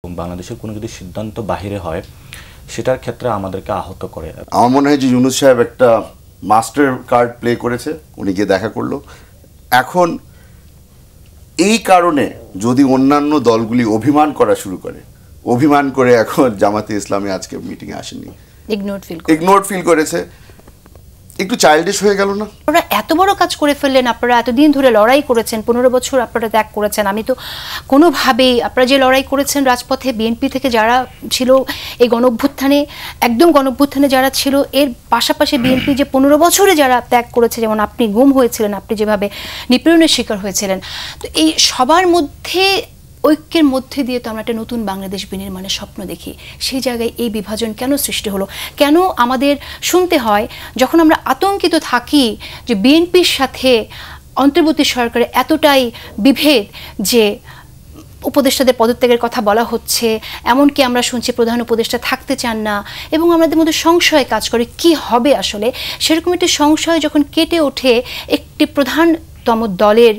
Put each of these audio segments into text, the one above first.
বাংলাদেশের কোনো যদি সিদ্ধান্ত বাহিরে হয় সেটার ক্ষেত্রে আমাদেরকে আহত করে। আমার মনে হয় যে ইউনূস সাহেব একটা মাস্টার কার্ড প্লে করেছে, উনি গিয়ে দেখা করলো। এখন এই কারণে যদি অন্যান্য দলগুলি অভিমান করা শুরু করে, অভিমান করে এখন জামাতে ইসলামী আজকে মিটিংয়ে আসেনি, ইগনোরড ফিল করেছে, একটু চাইল্ডিশ হয়ে গেল না? আপনারা এত বড় কাজ করে ফেললেন, আপনারা এতদিন ধরে লড়াই করেছেন, 15 বছর আপনারা ত্যাগ করেছেন। আমি তো কোনোভাবেই আপনারা যে লড়াই করেছেন রাজপথে, বিএনপি থেকে যারা ছিল এই গণঅভ্যুত্থানে, একদম গণঅভ্যুত্থানে যারা ছিল, এর পাশাপাশি বিএনপি যে 15 বছরে যারা ত্যাগ করেছে, যেমন আপনি গুম হয়েছিলেন, আপনি যেভাবে নিপীড়নের শিকার হয়েছিলেন, তো এই সবার মধ্যে ঐক্যের মধ্যে দিয়ে তো আমরা একটা নতুন বাংলাদেশ বিনির্মাণের স্বপ্ন দেখি। সেই জায়গায় এই বিভাজন কেন সৃষ্টি হলো? কেন আমাদের শুনতে হয় যখন আমরা আতঙ্কিত থাকি যে বিএনপির সাথে অন্তর্বর্তী সরকারের এতটাই বিভেদ যে উপদেষ্টাদের পদত্যাগের কথা বলা হচ্ছে, এমনকি আমরা শুনছি প্রধান উপদেষ্টা থাকতে চান না, এবং আমাদের মধ্যে সংশয় কাজ করে কি হবে আসলে। সেরকম একটি সংশয় যখন কেটে ওঠে একটি প্রধানতম দলের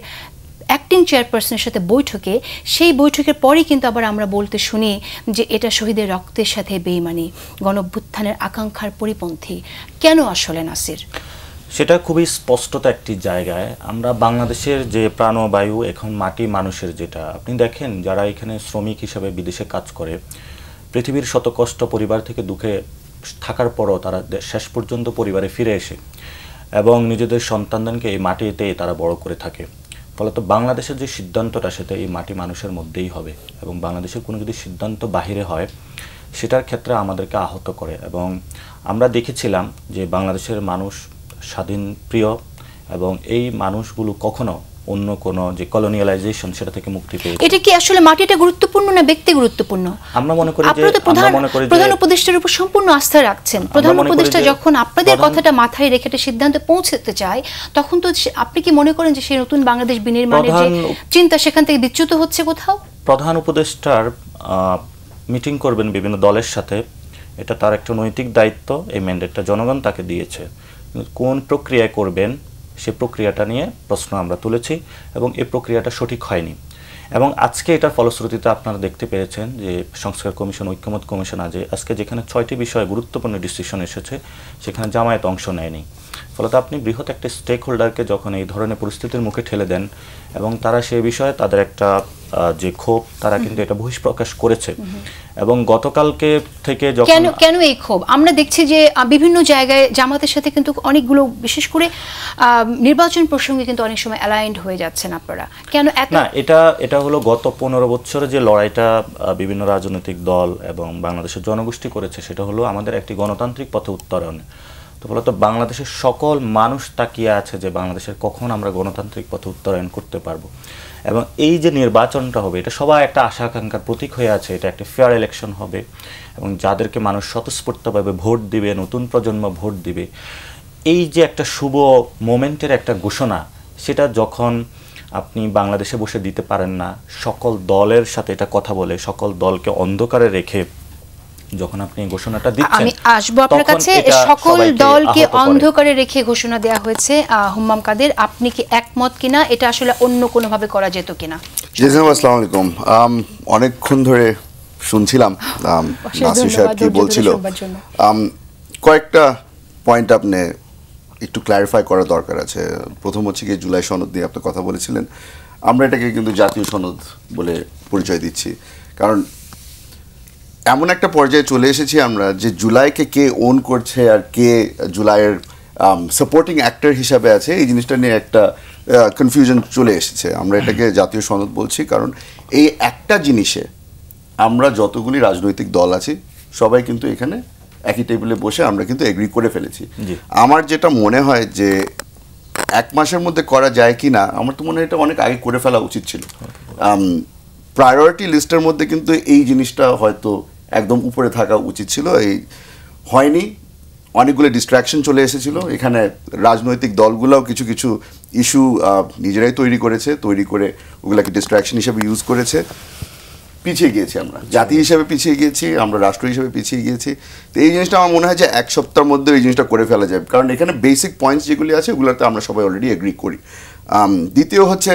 অ্যাক্টিং চেয়ারপারসনের সাথে বৈঠকে, সেই বৈঠকের পরেই কিন্তু আবার আমরা বলতে শুনি যে এটা শহীদের রক্তের সাথে বেইমানি, গণঅভ্যুত্থানের আকাঙ্ক্ষার পরিপন্থী। কেন আসলে নাসির? সেটা খুবই স্পষ্টতা একটি জায়গায়। আমরা বাংলাদেশের যে প্রাণবায়ু এখন মাটি মানুষের, যেটা আপনি দেখেন যারা এখানে শ্রমিক হিসাবে বিদেশে কাজ করে, পৃথিবীর শত কষ্ট পরিবার থেকে দুঃখে থাকার পরও তারা শেষ পর্যন্ত পরিবারে ফিরে এসে এবং নিজেদের সন্তানদেরকে এই মাটিতে তারা বড় করে থাকে। ফলত বাংলাদেশের যে সিদ্ধান্তটা সেটা এই মাটি মানুষের মধ্যেই হবে, এবং বাংলাদেশের কোনো যদি সিদ্ধান্ত বাহিরে হয় সেটার ক্ষেত্রে আমাদেরকে আহত করে। এবং আমরা দেখেছিলাম যে বাংলাদেশের মানুষ স্বাধীন প্রিয়, এবং এই মানুষগুলো কখনো অন্য কোনো যে কলোনিয়ালাইজেশন সেটা থেকে মুক্তি পেয়েছে। এটা কি আসলে মাটিটা গুরুত্বপূর্ণ না ব্যক্তি গুরুত্বপূর্ণ? আমরা মনে করি যে প্রধান উপদেষ্টার উপর সম্পূর্ণ আস্থা রাখছেন। প্রধান উপদেষ্টা যখন আপনাদের কথাটা মাথায় রেখে একটা সিদ্ধান্তে পৌঁছতে চায়, তখন তো আপনি কি মনে করেন যে সেই নতুন বাংলাদেশ বিনির্মাণের যে চিন্তা সেখান থেকে বিচ্যুত হচ্ছে কোথাও? প্রধান উপদেষ্টার মিটিং করবেন বিভিন্ন দলের সাথে, এটা তার একটা নৈতিক দায়িত্ব, এই ম্যান্ডেটটা জনগণ তাকে দিয়েছে। কোন প্রক্রিয়ায় করবেন সে প্রক্রিয়াটা নিয়ে প্রশ্ন আমরা তুলেছি, এবং এই প্রক্রিয়াটা সঠিক হয়নি। এবং আজকে এটার ফলশ্রুতিতে আপনারা দেখতে পেয়েছেন যে সংস্কার কমিশন, ঐক্যমত কমিশন আজকে যেখানে 6টি বিষয়ে গুরুত্বপূর্ণ ডিসিশন এসেছে, সেখানে জামায়াত অংশ নেয়নি। ফলত আপনি বৃহৎ একটা স্টেক হোল্ডারকে যখন এই ধরনের পরিস্থিতির মুখে ঠেলে দেন, এবং তারা সে বিষয়ে তাদের একটা যে ক্ষোভ, তারা কিন্তু এটা বহিঃপ্রকাশ করেছে। এবং গতকালকে থেকে কেন এই ক্ষোভ? আমরা দেখছি যে বিভিন্ন জায়গায় জামাতের সাথে কিন্তু অনেকগুলো, বিশেষ করে নির্বাচন প্রসঙ্গে কিন্তু অনেক সময় অ্যালাইন্ড হয়ে যাচ্ছেন আপনারা, কেন এত? না, এটা হলো গত 15 বছরে যে লড়াইটা বিভিন্ন রাজনৈতিক দল এবং বাংলাদেশের জনগোষ্ঠী করেছে, সেটা হলো আমাদের একটি গণতান্ত্রিক পথে উত্তরণ। তো ফলত বাংলাদেশের সকল মানুষ তাকিয়ে আছে যে বাংলাদেশের কখন আমরা গণতান্ত্রিক পথে উত্তরায়ণ করতে পারবো। এবং এই যে নির্বাচনটা হবে, এটা সবাই একটা আশা আকাঙ্ক্ষার প্রতীক হয়ে আছে। এটা একটা ফেয়ার ইলেকশন হবে, এবং যাদেরকে মানুষ স্বতঃস্ফূর্তভাবে ভোট দিবে, নতুন প্রজন্ম ভোট দিবে, এই যে একটা শুভ মোমেন্টের একটা ঘোষণা, সেটা যখন আপনি বাংলাদেশে বসে দিতে পারেন না, সকল দলের সাথে এটা কথা বলে, সকল দলকে অন্ধকারে রেখে যখন আপনি ঘোষণাটা দিচ্ছেন, আমি আসবো আপনার কাছে। সকল দলকে অন্ধকারে রেখে ঘোষণা দেওয়া হয়েছে। হুম্মাম কাদের, আপনি কি একমত কিনা? এটা আসলে অন্য কোনো ভাবে করা যেত কিনা? আসসালামু আলাইকুম। অনেকক্ষণ ধরে শুনছিলাম নাসির সাহেব কি বলছিল। কয়েকটা পয়েন্ট আপনি একটু ক্ল্যারিফাই করা দরকার আছে। প্রথম হচ্ছে কি, জুলাই সনদ নিয়ে আপনি কথা বলেছিলেন। আমরা এটাকে কিন্তু জাতীয় সনদ বলে পরিচয় দিচ্ছি, কারণ এমন একটা পর্যায়ে চলে এসেছি আমরা যে জুলাইকে কে ওন করছে আর কে জুলাইয়ের সাপোর্টিং অ্যাক্টর হিসাবে আছে, এই জিনিসটা নিয়ে একটা কনফিউশন চলে এসেছে। আমরা এটাকে জাতীয় সনদ বলছি কারণ এই একটা জিনিসে আমরা যতগুলি রাজনৈতিক দল আছি সবাই কিন্তু এখানে একই টেবিলে বসে আমরা কিন্তু এগ্রি করে ফেলেছি। আমার যেটা মনে হয় যে 1 মাসের মধ্যে করা যায় কি না, আমার তো মনে হয় এটা অনেক আগে করে ফেলা উচিত ছিল। প্রায়োরিটি লিস্টের মধ্যে কিন্তু এই জিনিসটা হয়তো একদম উপরে থাকা উচিত ছিল, এই হয়নি। অনেকগুলো ডিস্ট্র্যাকশন চলে এসেছিল এখানে। রাজনৈতিক দলগুলোও কিছু কিছু ইস্যু নিজেরাই তৈরি করে ওগুলোকে ডিস্ট্র্যাকশন হিসেবে ইউজ করেছে। পিছিয়ে গিয়েছি আমরা, জাতি হিসেবে পিছিয়ে গিয়েছি, আমরা রাষ্ট্র হিসেবে পিছিয়ে গিয়েছি। তো এই জিনিসটা আমার মনে হয় যে 1 সপ্তাহের মধ্যে এই জিনিসটা করে ফেলা যায়, কারণ এখানে বেসিক পয়েন্টস যেগুলি আছে ওগুলোতে আমরা সবাই অলরেডি এগ্রি করি। দ্বিতীয় হচ্ছে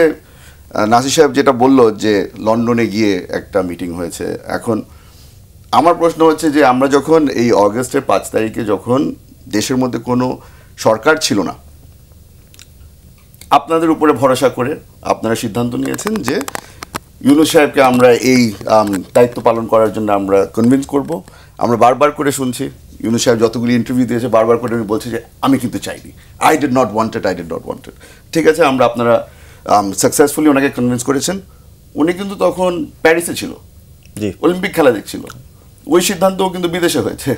নাসির সাহেব যেটা বললো যে লন্ডনে গিয়ে একটা মিটিং হয়েছে, এখন আমার প্রশ্ন হচ্ছে যে আমরা যখন এই অগস্টের 5 তারিখে যখন দেশের মধ্যে কোনো সরকার ছিল না, আপনাদের উপরে ভরসা করে আপনারা সিদ্ধান্ত নিয়েছেন যে ইউনূস সাহেবকে আমরা এই দায়িত্ব পালন করার জন্য আমরা কনভিন্স করব। আমরা বারবার করে শুনছি ইউনূস সাহেব যতগুলি ইন্টারভিউ দিয়েছে বারবার করে উনি বলছে যে আমি কিন্তু চাইনি, আই ডিড নট ওয়ান্টেড। ঠিক আছে, আমরা আপনারা সাকসেসফুলি ওনাকে কনভিন্স করেছেন। উনি কিন্তু তখন প্যারিসে ছিল, অলিম্পিক খেলা দেখছিল, ওই সিদ্ধান্তও কিন্তু বিদেশে হয়েছে।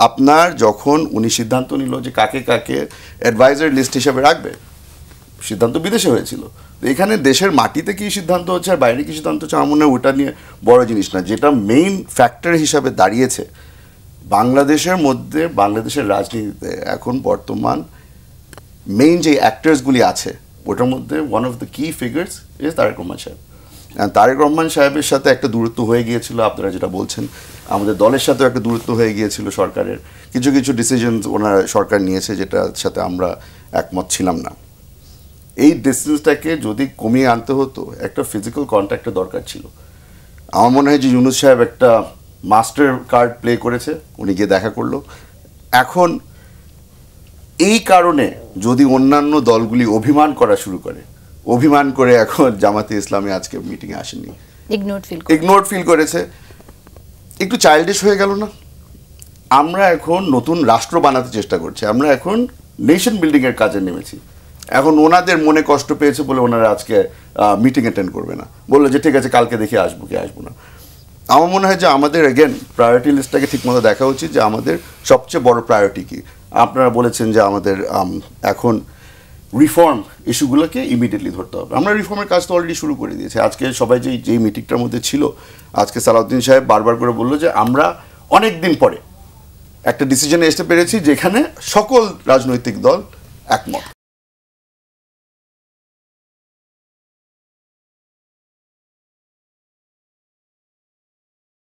আপনার যখন উনি সিদ্ধান্ত নিল যে কাকে কাকে অ্যাডভাইজার লিস্ট হিসাবে রাখবে, সিদ্ধান্ত বিদেশে হয়েছিল। তো এখানে দেশের মাটিতে কি সিদ্ধান্ত হচ্ছে আর বাইরে কি সিদ্ধান্ত হচ্ছে, আমার মনে হয় ওটা নিয়ে বড় জিনিস না। যেটা মেইন ফ্যাক্টর হিসাবে দাঁড়িয়েছে বাংলাদেশের মধ্যে, বাংলাদেশের রাজনীতিতে এখন বর্তমান মেইন যে অ্যাক্টার্সগুলি আছে ওটার মধ্যে ওয়ান অফ দ্য কি ফিগার্স ইজ তারেক রহমান সাহেব। তারেক রহমান সাহেবের সাথে একটা দূরত্ব হয়ে গিয়েছিল, আপনারা যেটা বলছেন, আমাদের দলের সাথেও একটা দূরত্ব হয়ে গিয়েছিল। সরকারের কিছু কিছু ডিসিশন ওনার সরকার নিয়েছে যেটার সাথে আমরা একমত ছিলাম না। এই ডিস্টেন্সটাকে যদি কমিয়ে আনতে হতো একটা ফিজিক্যাল কন্ট্যাক্টের দরকার ছিল। আমার মনে হয় যে ইউনূস সাহেব একটা মাস্টার কার্ড প্লে করেছে, উনি গিয়ে দেখা করলো। এখন এই কারণে যদি অন্যান্য দলগুলি অভিমান করা শুরু করে, অভিমান করে এখন জামাতে ইসলামী আজকে মিটিংয়ে আসেনি, ইগনোরড ফিল করেছে, একটু চাইল্ডিশ হয়ে গেল না? আমরা এখন নতুন রাষ্ট্র বানাতে চেষ্টা করছি, আমরা এখন নেশন বিল্ডিংয়ের কাজে নেমেছি। এখন ওনাদের মনে কষ্ট পেয়েছে বলে ওনারা আজকে মিটিং অ্যাটেন্ড করবে না, বললো যে ঠিক আছে কালকে দেখে আসবো কি আসবো না। আমার মনে হয় যে আমাদের এগেন প্রায়োরিটি লিস্টটাকে ঠিকমতো দেখা উচিত যে আমাদের সবচেয়ে বড় প্রায়োরিটি কী। আপনারা বলেছেন যে আমাদের এখন রিফর্ম ইস্যুগুলোকে ইমিডিয়েটলি ধরতে হবে। আমরা রিফর্মের কাজ তো অলরেডি শুরু করে দিয়েছি। আজকে সবাই যেই মিটিংটার মধ্যে ছিল, আজকে সালাউদ্দিন সাহেব বারবার করে বললো যে আমরা অনেক দিন পরে একটা ডিসিশনে আসতে পেরেছি যেখানে সকল রাজনৈতিক দল একমত।